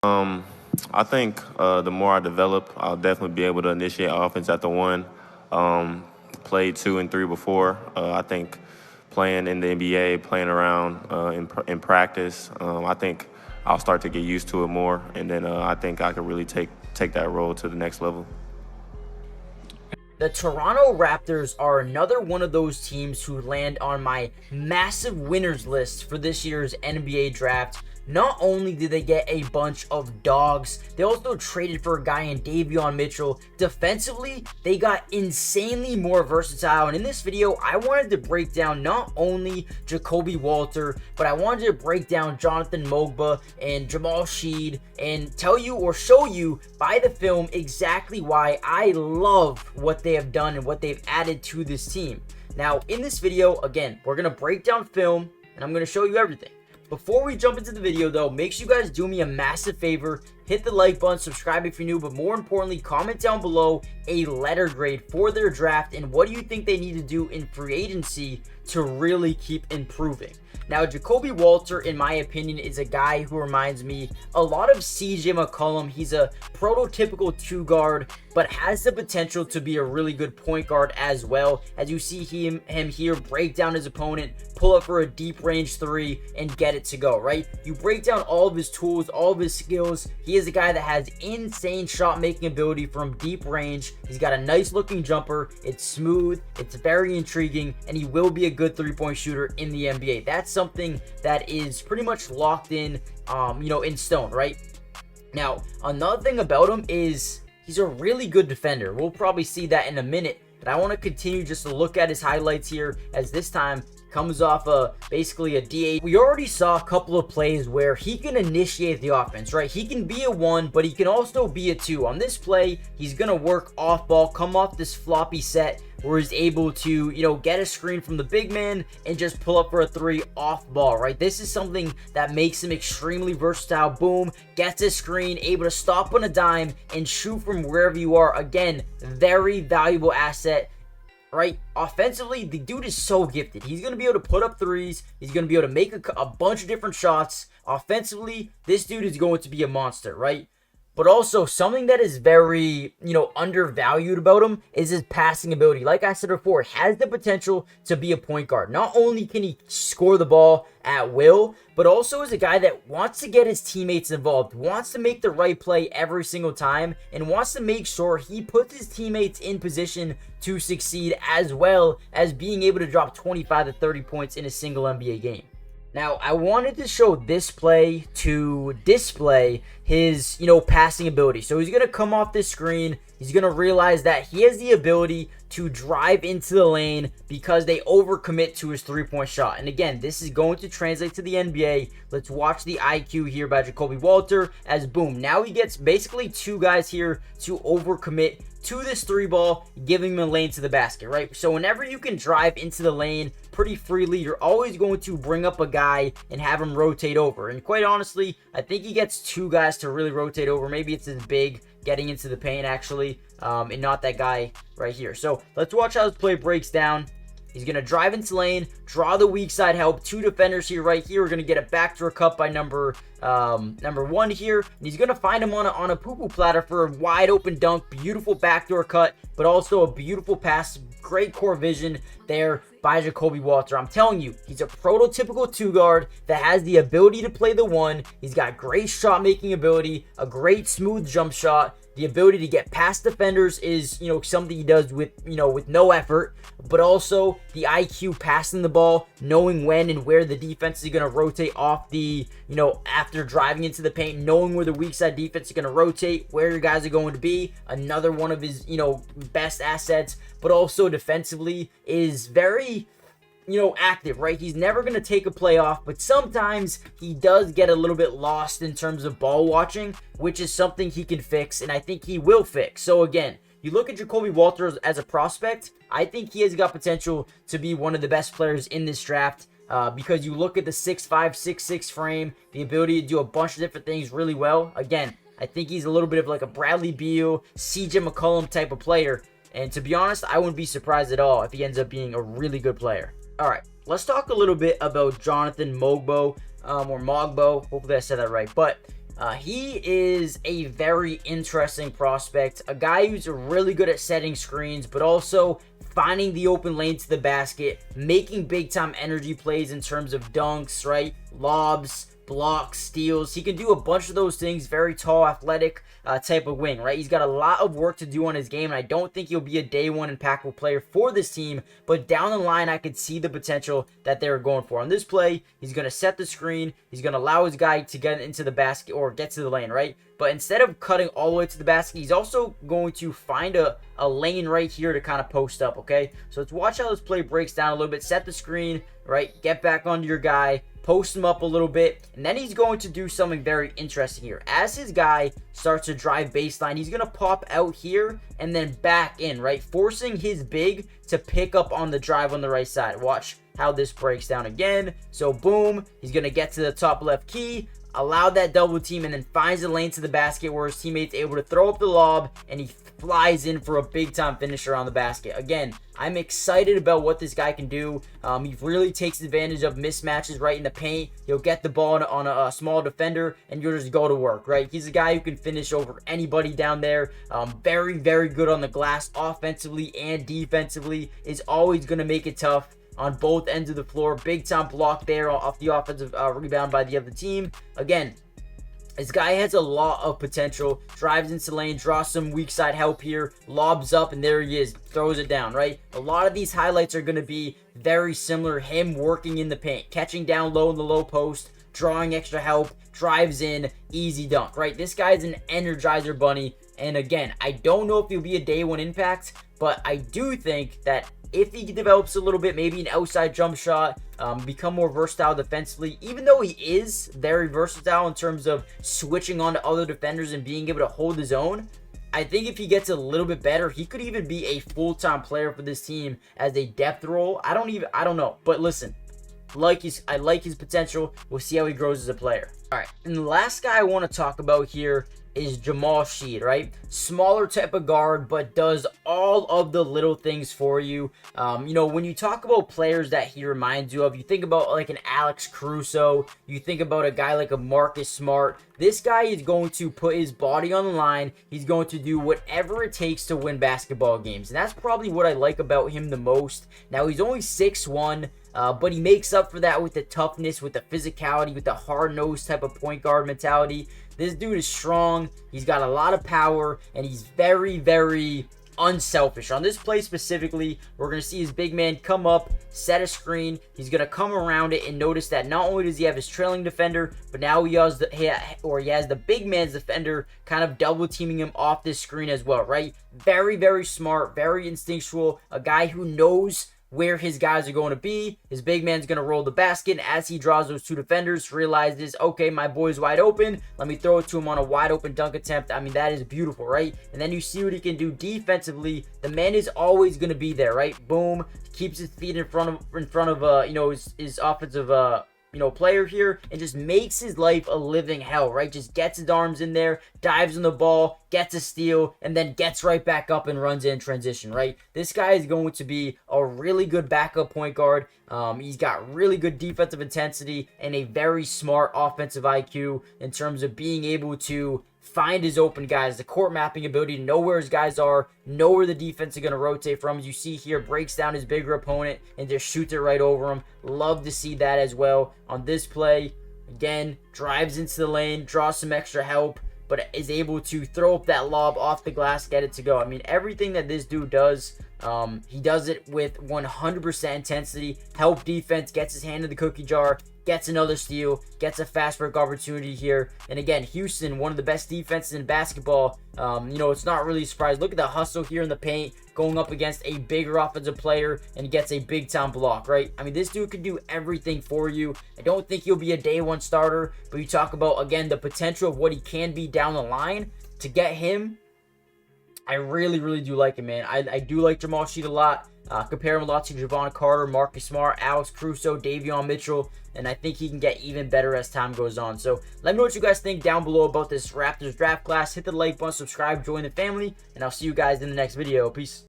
Um, I think the more I develop, I'll definitely be able to initiate offense at the one. Um, Played two and three before. I think playing in the NBA, playing around in practice, I think I'll start to get used to it more, and then I think I could really take that role to the next level. The Toronto Raptors are another one of those teams who land on my massive winners list for this year's NBA draft. Not only did they get a bunch of dogs, they also traded for a guy in Davion Mitchell. Defensively, they got insanely more versatile. And in this video, I wanted to break down not only Jacoby Walter, but I wanted to break down Jonathan Mogbo and Jamal Shead and tell you or show you by the film exactly why I love what they have done and what they've added to this team. Now, in this video, again, we're going to break down film and I'm going to show you everything. Before we jump into the video though, make sure you guys do me a massive favor. Hit the like button, subscribe if you're new, but more importantly, comment down below a letter grade for their draft and what do you think they need to do in free agency to really keep improving. Now, Jacoby Walter, in my opinion, is a guy who reminds me a lot of CJ McCollum. He's a prototypical two guard, but has the potential to be a really good point guard as well. As you see him here break down his opponent, pull up for a deep range three, and get it to go, right? You break down all of his tools, all of his skills. He is a guy that has insane shot making ability from deep range. He's got a nice looking jumper. It's smooth, it's very intriguing, and he will be a good three-point shooter in the NBA. That's something that is pretty much locked in, in stone, right? Now, another thing about him is he's a really good defender. We'll probably see that in a minute, but I want to continue just to look at his highlights here, as this time comes off basically a DH. We already saw a couple of plays where he can initiate the offense, right? He can be a one, but he can also be a two. On this play, he's going to work off ball, come off this floppy set where he's able to, get a screen from the big man and just pull up for a three off ball, right? This is something that makes him extremely versatile. Boom, gets a screen, able to stop on a dime and shoot from wherever you are. Again, very valuable asset. Right, offensively, the dude is so gifted. He's going to be able to put up threes. He's going to be able to make a bunch of different shots. Offensively, this dude is going to be a monster, right? But also, something that is very, undervalued about him is his passing ability. Like I said before, has the potential to be a point guard. Not only can he score the ball at will, but also is a guy that wants to get his teammates involved, wants to make the right play every single time, and wants to make sure he puts his teammates in position to succeed, as well as being able to drop 25 to 30 points in a single NBA game. Now, I wanted to show this play to display his, passing ability. So he's going to come off this screen. He's going to realize that he has the ability to drive into the lane because they overcommit to his three-point shot. And again, this is going to translate to the NBA. Let's watch the IQ here by Jacoby Walter as boom. Now he gets basically two guys here to overcommit to this three ball, giving him a lane to the basket, right? So whenever you can drive into the lane pretty freely, you're always going to bring up a guy and have him rotate over. And quite honestly, I think he gets two guys to really rotate over. Maybe it's his big getting into the paint actually, and not that guy right here. So let's watch how this play breaks down. He's going to drive into lane, draw the weak side help. Two defenders here, right here. We're going to get a backdoor cut by number one here. And he's going to find him on a poo-poo platter for a wide open dunk. Beautiful backdoor cut, but also a beautiful pass. Great core vision there by Jacoby Walter. I'm telling you, he's a prototypical two guard that has the ability to play the one. He's got great shot making ability, a great smooth jump shot. The ability to get past defenders is, something he does with no effort, but also the IQ passing the ball, knowing when and where the defense is going to rotate off the, after driving into the paint, knowing where the weak side defense is going to rotate, where your guys are going to be. Another one of his, best assets, but also defensively is very, active, right? He's never going to take a play off, but sometimes he does get a little bit lost in terms of ball watching, which is something he can fix, and I think he will fix. So again, you look at Jacoby Walter as a prospect, I think he has got potential to be one of the best players in this draft. Because you look at the 6'5", 6'6" frame, the ability to do a bunch of different things really well. Again, I think he's a little bit of like a Bradley Beal, CJ McCollum type of player. And to be honest, I wouldn't be surprised at all if he ends up being a really good player. All right, let's talk a little bit about Jonathan Mogbo, or Mogbo. Hopefully I said that right. But He is a very interesting prospect, a guy who's really good at setting screens, but also finding the open lane to the basket, making big time energy plays in terms of dunks, right? Lobs, blocks, steals. He can do a bunch of those things. Very tall, athletic type of wing, right? He's got a lot of work to do on his game, and I don't think he'll be a day one impactful player for this team, but down the line, I could see the potential that they're going for. On this play, he's going to set the screen. He's going to allow his guy to get into the basket or get to the lane, right? But instead of cutting all the way to the basket, he's also going to find a lane right here to kind of post up, okay? So let's watch how this play breaks down a little bit. Set the screen, right? Get back onto your guy. Post him up a little bit, and then he's going to do something very interesting here. As his guy starts to drive baseline, he's going to pop out here and then back in, right? Forcing his big to pick up on the drive on the right side. Watch how this breaks down again. So boom, he's going to get to the top left key, allow that double team, and then finds the lane to the basket where his teammate's able to throw up the lob, and he flies in for a big time finisher on the basket. Again, I'm excited about what this guy can do. He really takes advantage of mismatches right in the paint. He'll get the ball on a small defender, and you'll just go to work, right? He's a guy who can finish over anybody down there. Very, very good on the glass offensively and defensively. Is always going to make it tough on both ends of the floor. Big time block there off the offensive rebound by the other team. Again, this guy has a lot of potential. Drives into the lane, draws some weak side help here, lobs up, and there he is. Throws it down, right? A lot of these highlights are going to be very similar. Him working in the paint, catching down low in the low post, drawing extra help, drives in, easy dunk, right? This guy's an energizer bunny. And again, I don't know if he'll be a day one impact, but I do think that if he develops a little bit, maybe an outside jump shot, become more versatile defensively, even though he is very versatile in terms of switching on to other defenders and being able to hold his own, I think if he gets a little bit better, he could even be a full-time player for this team as a depth role. I don't know. But listen, I like his potential. We'll see how he grows as a player. All right, and the last guy I want to talk about here is Jamal Shead, right? Smaller type of guard, but does all of the little things for you. You know, when you talk about players that he reminds you of, you think about like an Alex Caruso, you think about a guy like a Marcus Smart. This guy is going to put his body on the line. He's going to do whatever it takes to win basketball games. And that's probably what I like about him the most. Now, he's only 6'1", but he makes up for that with the toughness, with the physicality, with the hard-nosed type of point guard mentality. This dude is strong. He's got a lot of power, and he's very, very unselfish. On this play specifically, we're going to see his big man come up, set a screen. He's going to come around it and notice that not only does he have his trailing defender, but now he has the big man's defender kind of double teaming him off this screen as well, right? Very, very smart, very instinctual, a guy who knows where his guys are going to be. His big man's going to roll the basket, and as he draws those two defenders, realizes, okay, my boy's wide open. Let me throw it to him on a wide open dunk attempt. I mean, that is beautiful, right? And then you see what he can do defensively. The man is always going to be there, right? Boom. Keeps his feet in front of you know, his offensive player here, and just makes his life a living hell, right? Just gets his arms in there, dives on the ball, gets a steal, and then gets right back up and runs in transition, right? This guy is going to be a really good backup point guard. He's got really good defensive intensity and a very smart offensive IQ in terms of being able to find his open guys, the court mapping ability to know where his guys are, know where the defense is going to rotate from. As you see here, breaks down his bigger opponent and just shoots it right over him. Love to see that as well. On this play, again, drives into the lane, draws some extra help, but is able to throw up that lob off the glass, get it to go. I mean, everything that this dude does, he does it with 100% intensity. Help defense, gets his hand in the cookie jar, gets another steal, gets a fast break opportunity here. And again, Houston, one of the best defenses in basketball. It's not really a surprise. Look at the hustle here in the paint, going up against a bigger offensive player and gets a big time block, right? I mean, this dude can do everything for you. I don't think he'll be a day one starter, but you talk about, again, the potential of what he can be down the line. To get him, I really, really do like him, man. I do like Jamal Shead a lot. Compare him a lot to Javon Carter, Marcus Smart, Alex Caruso, Davion Mitchell, and I think he can get even better as time goes on. So let me know what you guys think down below about this Raptors draft class. Hit the like button, subscribe, join the family, and I'll see you guys in the next video. Peace.